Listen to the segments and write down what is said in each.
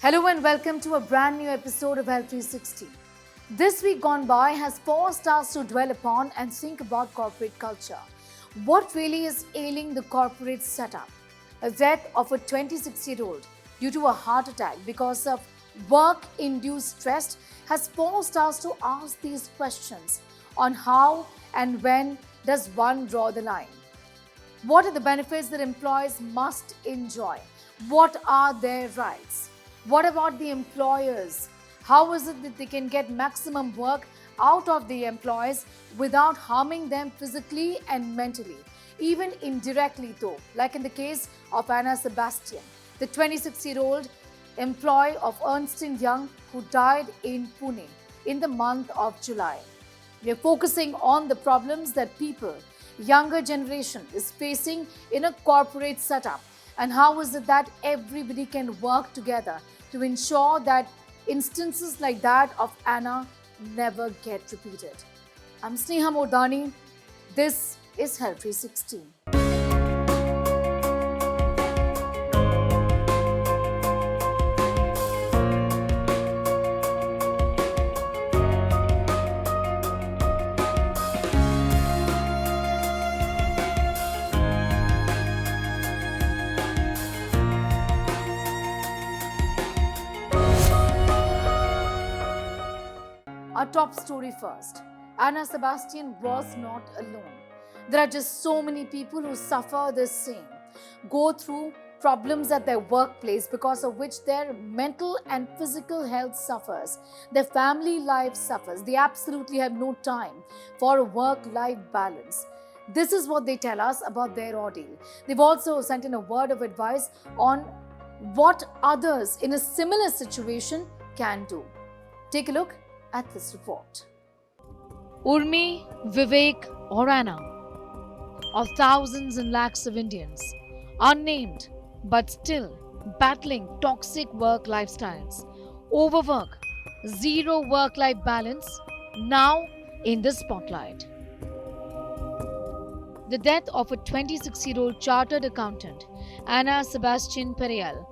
Hello and welcome to a brand new episode of Health 360. This week gone by has forced us to dwell upon and think about corporate culture. What really is ailing the corporate setup? A death of a 26-year-old due to a heart attack because of work-induced stress has forced us to ask these questions on how and when does one draw the line? What are the benefits that employees must enjoy? What are their rights? What about the employers? How is it that they can get maximum work out of the employees without harming them physically and mentally, even indirectly though, like in the case of Anna Sebastian, the 26-year-old employee of Ernst & Young who died in Pune in the month of July. We are focusing on the problems that people, younger generation is facing in a corporate setup, and how is it that everybody can work together to ensure that instances like that of Anna never get repeated. I'm Sneha Modani. This is Health 360. Our top story first. Anna Sebastian was not alone. There are just so many people who suffer the same, go through problems at their workplace because of which their mental and physical health suffers, their family life suffers. They absolutely have no time for a work-life balance. This is what they tell us about their ordeal. They've also sent in a word of advice on what others in a similar situation can do. Take a look at this report. Urmi, Vivek or Anna, of thousands and lakhs of Indians, unnamed but still battling toxic work lifestyles, overwork, zero work-life balance, now in the spotlight. The death of a 26-year-old chartered accountant, Anna Sebastian Pereyal,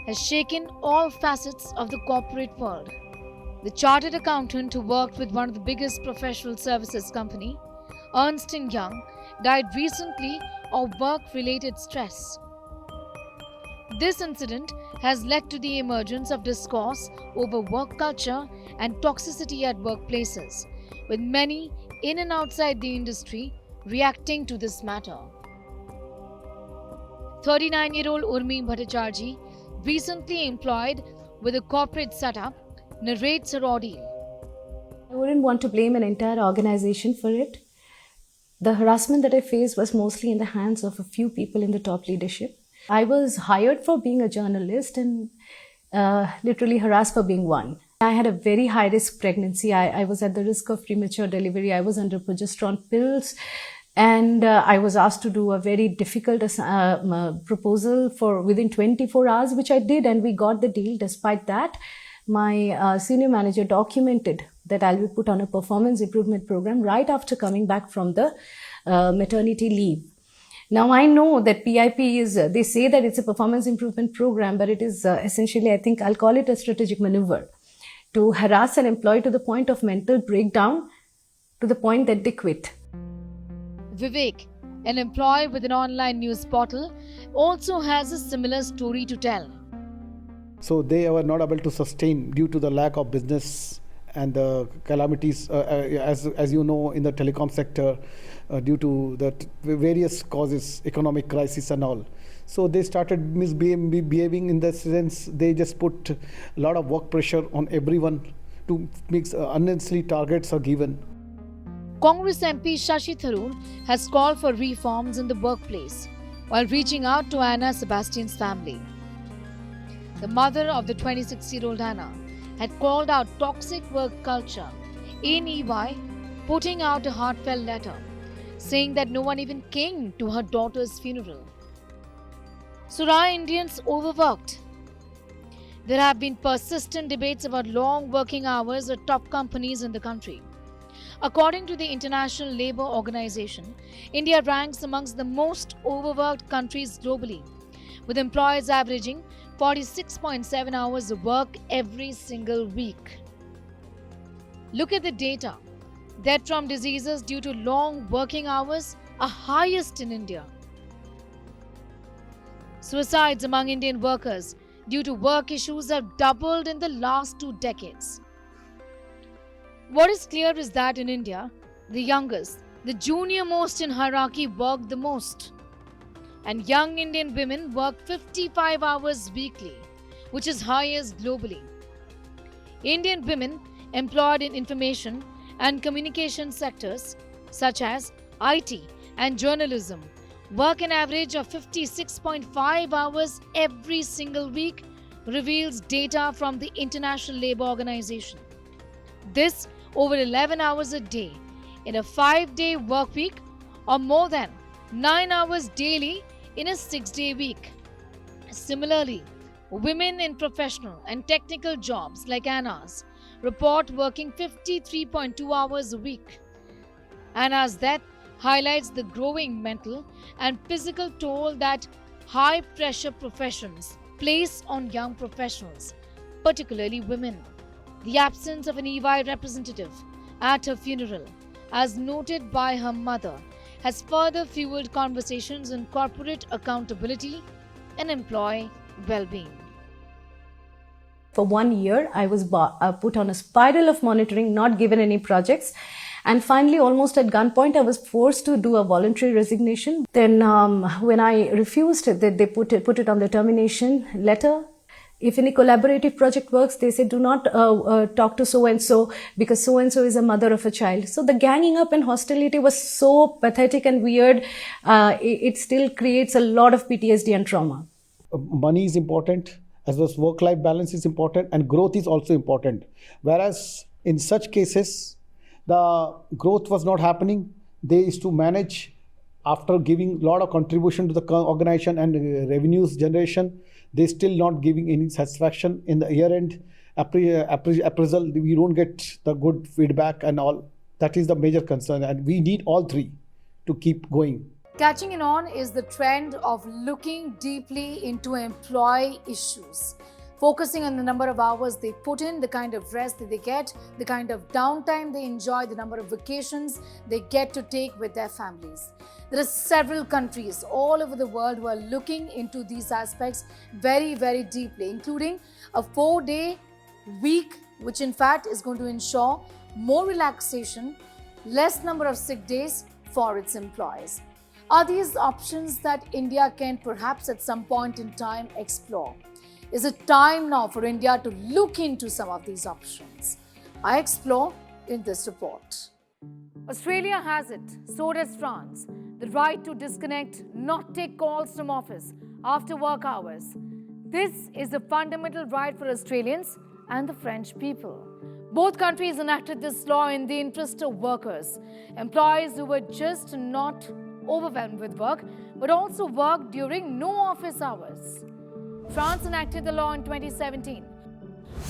has shaken all facets of the corporate world. The chartered accountant who worked with one of the biggest professional services company, Ernst & Young, died recently of work-related stress. This incident has led to the emergence of discourse over work culture and toxicity at workplaces, with many in and outside the industry reacting to this matter. 39-year-old Urmi Bhattacharjee, recently employed with a corporate setup, narrates her ordeal. I wouldn't want to blame an entire organization for it. The harassment that I faced was mostly in the hands of a few people in the top leadership. I was hired for being a journalist and literally harassed for being one. I had a very high-risk pregnancy. I was at the risk of premature delivery. I was under progesterone pills. And I was asked to do a very difficult proposal for within 24 hours, which I did, and we got the deal. Despite that, my senior manager documented that I'll be put on a performance improvement program right after coming back from the maternity leave. Now, I know that PIP is, they say that it's a performance improvement program, but it is essentially, I think I'll call it a strategic maneuver to harass an employee to the point of mental breakdown, to the point that they quit. Vivek, an employee with an online news portal, also has a similar story to tell. So they were not able to sustain due to the lack of business and the calamities, as you know, in the telecom sector, due to the various causes, economic crisis and all. So they started misbehaving in the sense they just put a lot of work pressure on everyone to make unnecessary targets are given. Congress MP Shashi Tharoor has called for reforms in the workplace while reaching out to Anna Sebastian's family. The mother of the 26-year-old Anna had called out toxic work culture in EY, putting out a heartfelt letter saying that no one even came to her daughter's funeral. So are Indians overworked? There have been persistent debates about long working hours at top companies in the country. According to the International Labour Organization, India ranks amongst the most overworked countries globally, with employees averaging 46.7 hours of work every single week. Look at the data. Death from diseases due to long working hours are highest in India. Suicides among Indian workers due to work issues have doubled in the last 2 decades. What is clear is that in India, the youngest, the junior most in hierarchy work the most. And young Indian women work 55 hours weekly, which is highest globally. Indian women employed in information and communication sectors such as IT and journalism work an average of 56.5 hours every single week, reveals data from the International Labour Organization. This over 11 hours a day in a 5-day work week or more than 9 hours daily in a 6-day week. Similarly, women in professional and technical jobs like Anna's report working 53.2 hours a week. Anna's death highlights the growing mental and physical toll that high-pressure professions place on young professionals, particularly women. The absence of an EY representative at her funeral, as noted by her mother, has further fueled conversations on corporate accountability and employee well-being. For 1 year, I was put on a spiral of monitoring, not given any projects. And finally, almost at gunpoint, I was forced to do a voluntary resignation. Then when I refused, they put it on the termination letter. If any collaborative project works, they say, do not talk to so-and-so because so-and-so is a mother of a child. So the ganging up and hostility was so pathetic and weird. It still creates a lot of PTSD and trauma. Money is important, as well as work-life balance is important, and growth is also important. Whereas in such cases, the growth was not happening. They used to manage after giving a lot of contribution to the organization and revenues generation. They still not giving any satisfaction in the year-end appraisal. We don't get the good feedback and all. That is the major concern, and we need all three to keep going. Catching in on is the trend of looking deeply into employee issues, focusing on the number of hours they put in, the kind of rest that they get, the kind of downtime they enjoy, the number of vacations they get to take with their families. There are several countries all over the world who are looking into these aspects very, very deeply, including a 4-day week, which in fact is going to ensure more relaxation, less number of sick days for its employees. Are these options that India can perhaps at some point in time explore? Is it time now for India to look into some of these options? I explore in this report. Australia has it, so does France. The right to disconnect, not take calls from office after work hours. This is a fundamental right for Australians and the French people. Both countries enacted this law in the interest of workers, employees who were just not overwhelmed with work, but also worked during no office hours. France enacted the law in 2017,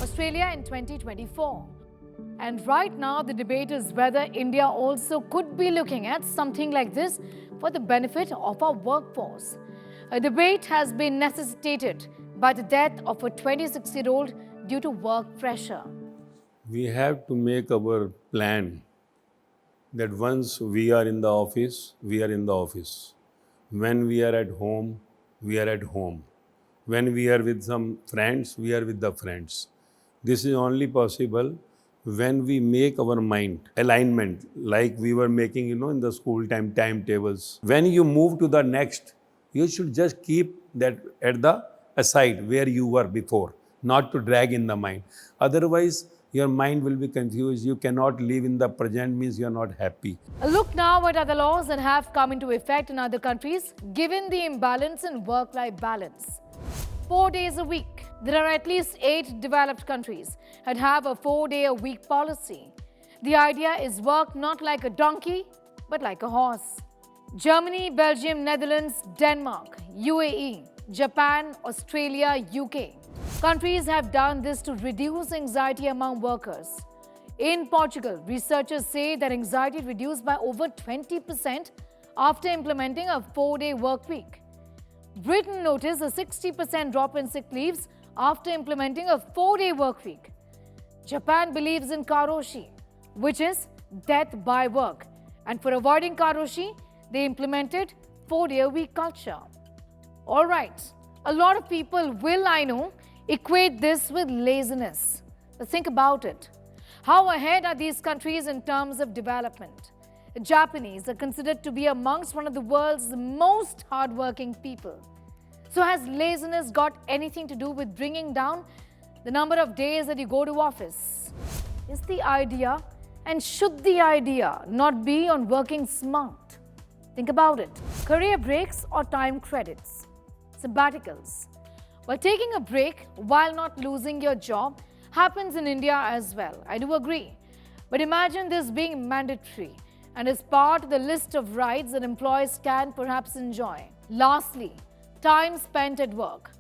Australia in 2024. And right now, the debate is whether India also could be looking at something like this for the benefit of our workforce. A debate has been necessitated by the death of a 26-year-old due to work pressure. We have to make our plan that once we are in the office, we are in the office. When we are at home, we are at home. When we are with some friends, we are with the friends. This is only possible when we make our mind alignment, like we were making, in the school timetables. When you move to the next, you should just keep that at the aside where you were before, not to drag in the mind. Otherwise, your mind will be confused. You cannot live in the present, means you are not happy. A look now at other laws that have come into effect in other countries, given the imbalance in work-life balance. 4 days a week. There are at least 8 developed countries that have a 4-day-a-week policy. The idea is work not like a donkey, but like a horse. Germany, Belgium, Netherlands, Denmark, UAE, Japan, Australia, UK. Countries have done this to reduce anxiety among workers. In Portugal, researchers say that anxiety reduced by over 20% after implementing a 4-day work week. Britain noticed a 60% drop in sick leaves after implementing a 4-day work week. Japan believes in karoshi, which is death by work. And for avoiding karoshi, they implemented 4-day week culture. Alright, a lot of people will, I know, equate this with laziness. But think about it. How ahead are these countries in terms of development? The Japanese are considered to be amongst one of the world's most hardworking people. So has laziness got anything to do with bringing down the number of days that you go to office? Is the idea, and should the idea not be on working smart? Think about it. Career breaks or time credits, sabbaticals. Well, taking a break while not losing your job happens in India as well. I do agree. But imagine this being mandatory and is part of the list of rights that employees can perhaps enjoy. Lastly, time spent at work.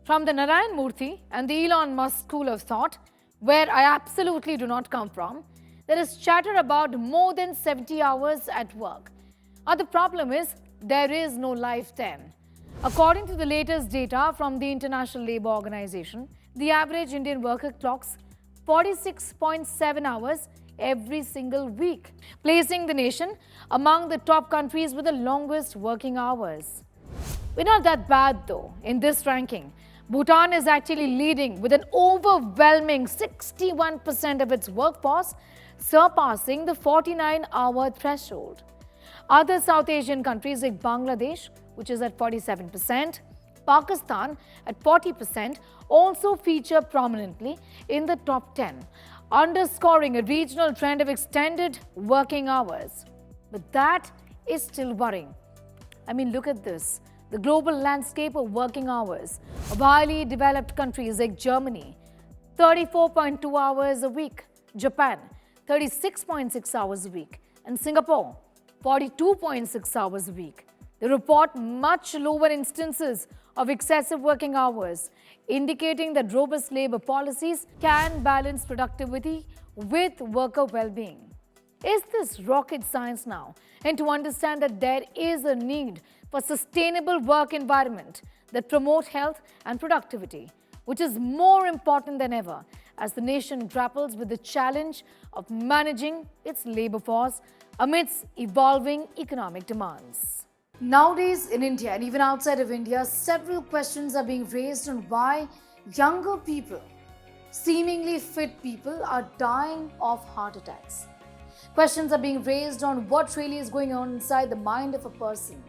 From the Narayan Murthy and the Elon Musk school of thought, where I absolutely do not come from, there is chatter about more than 70 hours at work. The problem is, there is no life then. According to the latest data from the International Labour Organization, the average Indian worker clocks 46.7 hours every single week, placing the nation among the top countries with the longest working hours. We're not that bad though in this ranking. Bhutan is actually leading with an overwhelming 61% of its workforce, surpassing the 49-hour threshold. Other South Asian countries like Bangladesh, which is at 47%, Pakistan at 40%, also feature prominently in the top 10, underscoring a regional trend of extended working hours. But that is still worrying. I mean, look at this. The global landscape of working hours of highly developed countries like Germany, 34.2 hours a week, Japan, 36.6 hours a week, and Singapore, 42.6 hours a week. They report much lower instances of excessive working hours, indicating that robust labor policies can balance productivity with worker well-being. Is this rocket science now? And to understand that there is a need for sustainable work environment that promote health and productivity, which is more important than ever as the nation grapples with the challenge of managing its labor force amidst evolving economic demands. Nowadays in India and even outside of India, several questions are being raised on why younger people, seemingly fit people, are dying of heart attacks. Questions are being raised on what really is going on inside the mind of a person.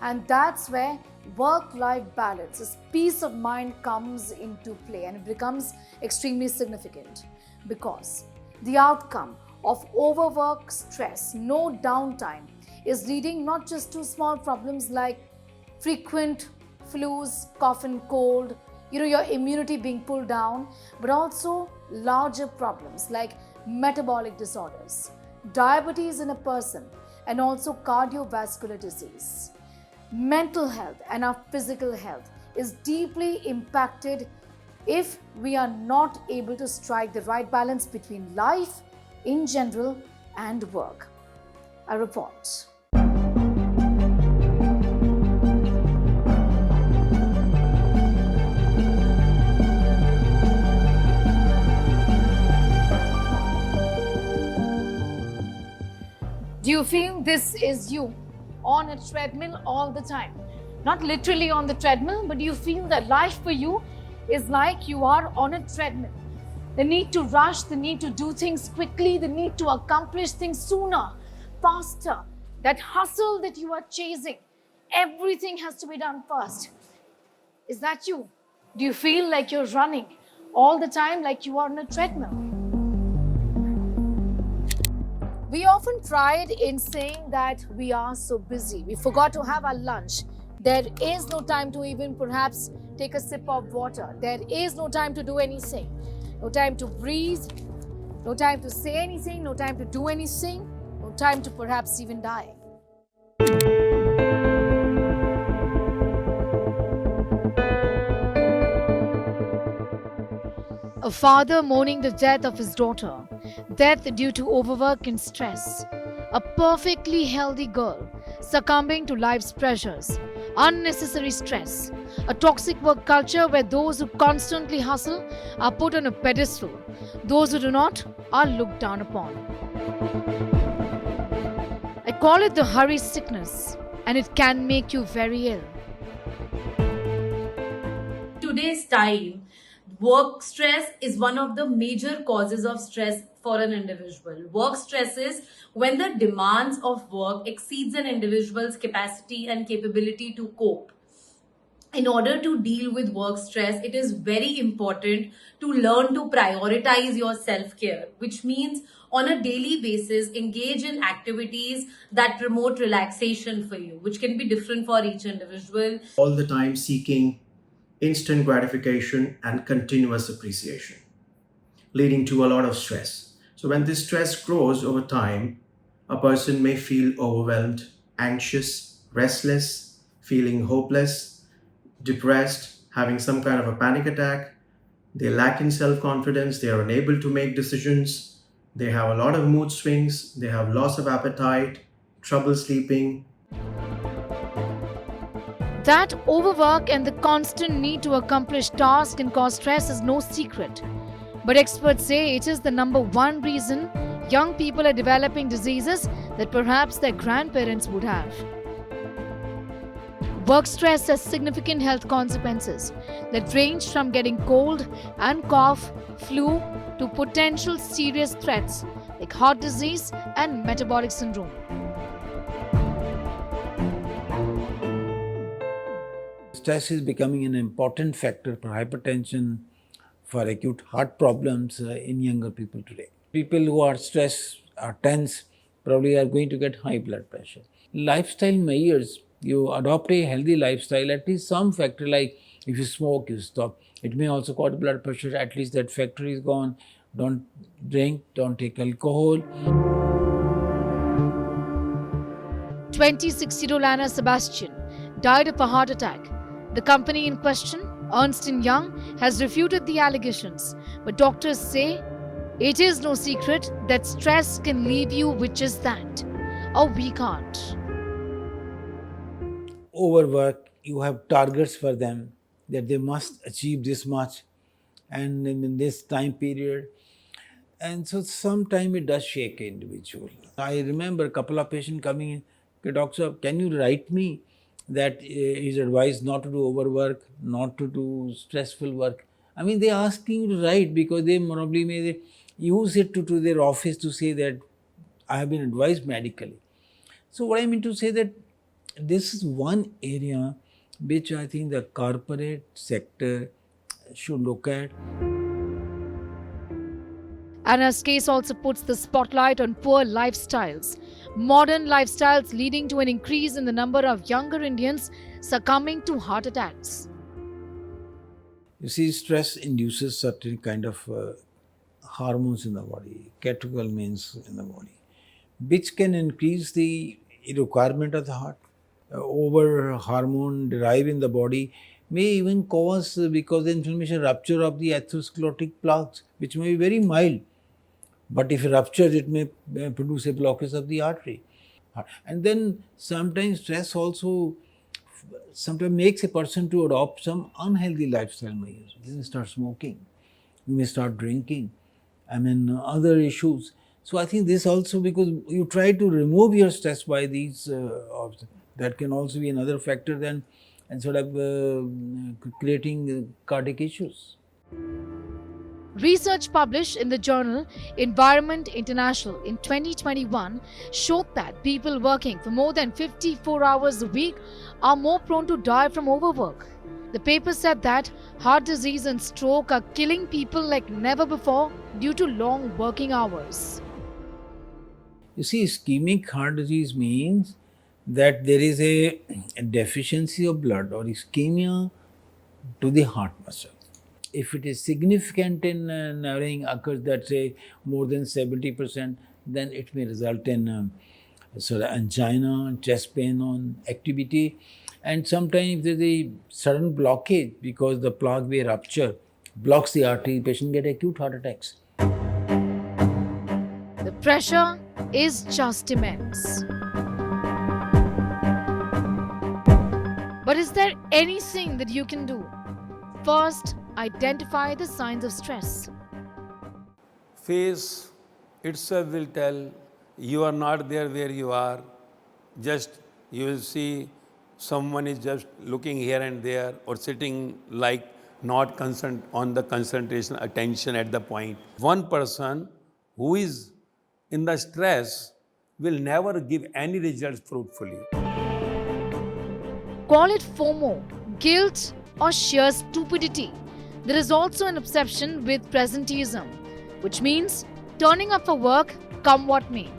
And that's where work-life balance, this peace of mind comes into play, and it becomes extremely significant because the outcome of overwork, stress, no downtime is leading not just to small problems like frequent flus, cough and cold, your immunity being pulled down, but also larger problems like metabolic disorders, diabetes in a person, and also cardiovascular disease. Mental health and our physical health is deeply impacted if we are not able to strike the right balance between life in general and work. A report. Do you feel this is you on a treadmill all the time? Not literally on the treadmill, but you feel that life for you is like you are on a treadmill. The need to rush, the need to do things quickly, the need to accomplish things sooner, faster. That hustle that you are chasing, everything has to be done first. Is that you? Do you feel like you're running all the time like you are on a treadmill? We often pride in saying that we are so busy. We forgot to have our lunch. There is no time to even perhaps take a sip of water. There is no time to do anything. No time to breathe. No time to say anything. No time to do anything. No time to perhaps even die. A father mourning the death of his daughter, death due to overwork and stress. A perfectly healthy girl succumbing to life's pressures. unnecessary stress, a toxic work culture where those who constantly hustle are put on a pedestal, those who do not are looked down upon. I call it the hurry sickness, and it can make you very ill. Today's time, work stress is one of the major causes of stress for an individual. Work stress is when the demands of work exceeds an individual's capacity and capability to cope. In order to deal with work stress, it is very important to learn to prioritize your self-care, which means on a daily basis, engage in activities that promote relaxation for you, which can be different for each individual. All the time seeking instant gratification and continuous appreciation, leading to a lot of stress. So, when this stress grows over time, a person may feel overwhelmed, anxious, restless, feeling hopeless, depressed, having some kind of a panic attack. They lack in self confidence, they are unable to make decisions, they have a lot of mood swings, they have loss of appetite, trouble sleeping. That overwork and the constant need to accomplish tasks can cause stress is no secret. But experts say it is the number one reason young people are developing diseases that perhaps their grandparents would have. Work stress has significant health consequences that range from getting cold and cough, flu, to potential serious threats like heart disease and metabolic syndrome. Stress is becoming an important factor for hypertension, for acute heart problems in younger people today. People who are stressed, are tense, probably are going to get high blood pressure. Lifestyle measures, you adopt a healthy lifestyle, at least some factor, like if you smoke, you stop. It may also cause blood pressure, at least that factor is gone. Don't drink, don't take alcohol. 26-year-old Anna Sebastian died of a heart attack. The company in question, Ernst & Young, has refuted the allegations, but doctors say it is no secret that stress can leave you, which is that a weak heart. Overwork, you have targets for them that they must achieve this much and in this time period. And so sometimes it does shake an individual. I remember a couple of patients coming in, okay, doctor, can you write me that is advised not to do overwork, not to do stressful work. I mean, they're asking you to write because they probably may use it to their office to say that I have been advised medically. So what I mean to say that this is one area which I think the corporate sector should look at. Anna's case also puts the spotlight on poor lifestyles. Modern lifestyles leading to an increase in the number of younger Indians succumbing to heart attacks. You see, stress induces certain kind of hormones in the body, catecholamines in the body, which can increase the requirement of the heart. Over hormone derived in the body may even cause, because the inflammation, rupture of the atherosclerotic plaques, which may be very mild. But if it ruptures, it may produce a blockage of the artery. And then sometimes stress also sometimes makes a person to adopt some unhealthy lifestyle measures. You may start smoking, you may start drinking, other issues. So I think this also, because you try to remove your stress by these, that can also be another factor then, and sort of creating cardiac issues. Research published in the journal Environment International in 2021 showed that people working for more than 54 hours a week are more prone to die from overwork. The paper said that heart disease and stroke are killing people like never before due to long working hours. You see, ischemic heart disease means that there is a deficiency of blood or ischemia to the heart muscle. If it is significant in narrowing, occurs that say more than 70%, then it may result in sort of angina, chest pain on activity. And sometimes there is a sudden blockage because the plaque may rupture, blocks the artery, the patient get acute heart attacks. The pressure is just immense. But is there anything that you can do? First, identify the signs of stress. Face itself will tell you are not there where you are. Just you will see someone is just looking here and there or sitting like not on the concentration attention at the point. One person who is in the stress will never give any results fruitfully. Call it FOMO, guilt, or sheer stupidity. There is also an obsession with presenteeism, which means turning up for work come what may.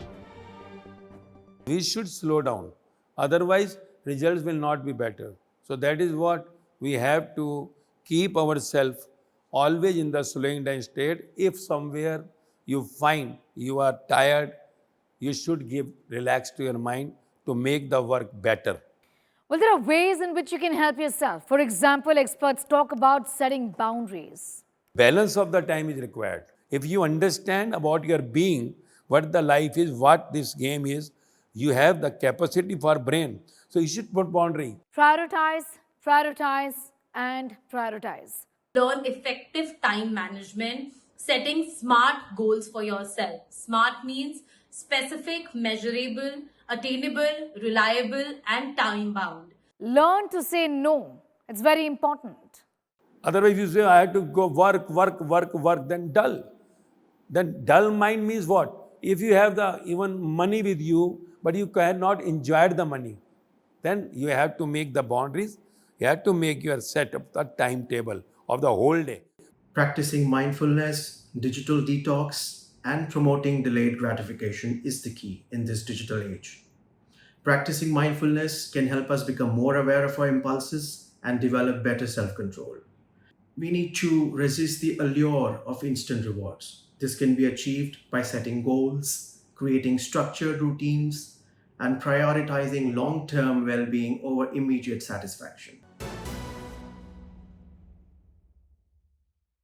We should slow down. Otherwise, results will not be better. So that is what we have to keep ourselves always in the slowing down state. If somewhere you find you are tired, you should give relax to your mind to make the work better. Well, there are ways in which you can help yourself. For example, experts talk about setting boundaries. Balance of the time is required. If you understand about your being, what the life is, what this game is, you have the capacity for brain. So you should put boundary. Prioritize, prioritize, and prioritize. Learn effective time management, setting smart goals for yourself. Smart means specific, measurable, attainable, reliable, and time bound. Learn to say no. It's very important. Otherwise, you say, I have to go work, then dull. Then dull mind means what? If you have the even money with you, but you cannot enjoy the money, then you have to make the boundaries. You have to make your set up the timetable of the whole day. Practicing mindfulness, digital detox, and promoting delayed gratification is the key in this digital age. Practicing mindfulness can help us become more aware of our impulses and develop better self control. We need to resist the allure of instant rewards. This can be achieved by setting goals, creating structured routines, and prioritizing long term well being over immediate satisfaction.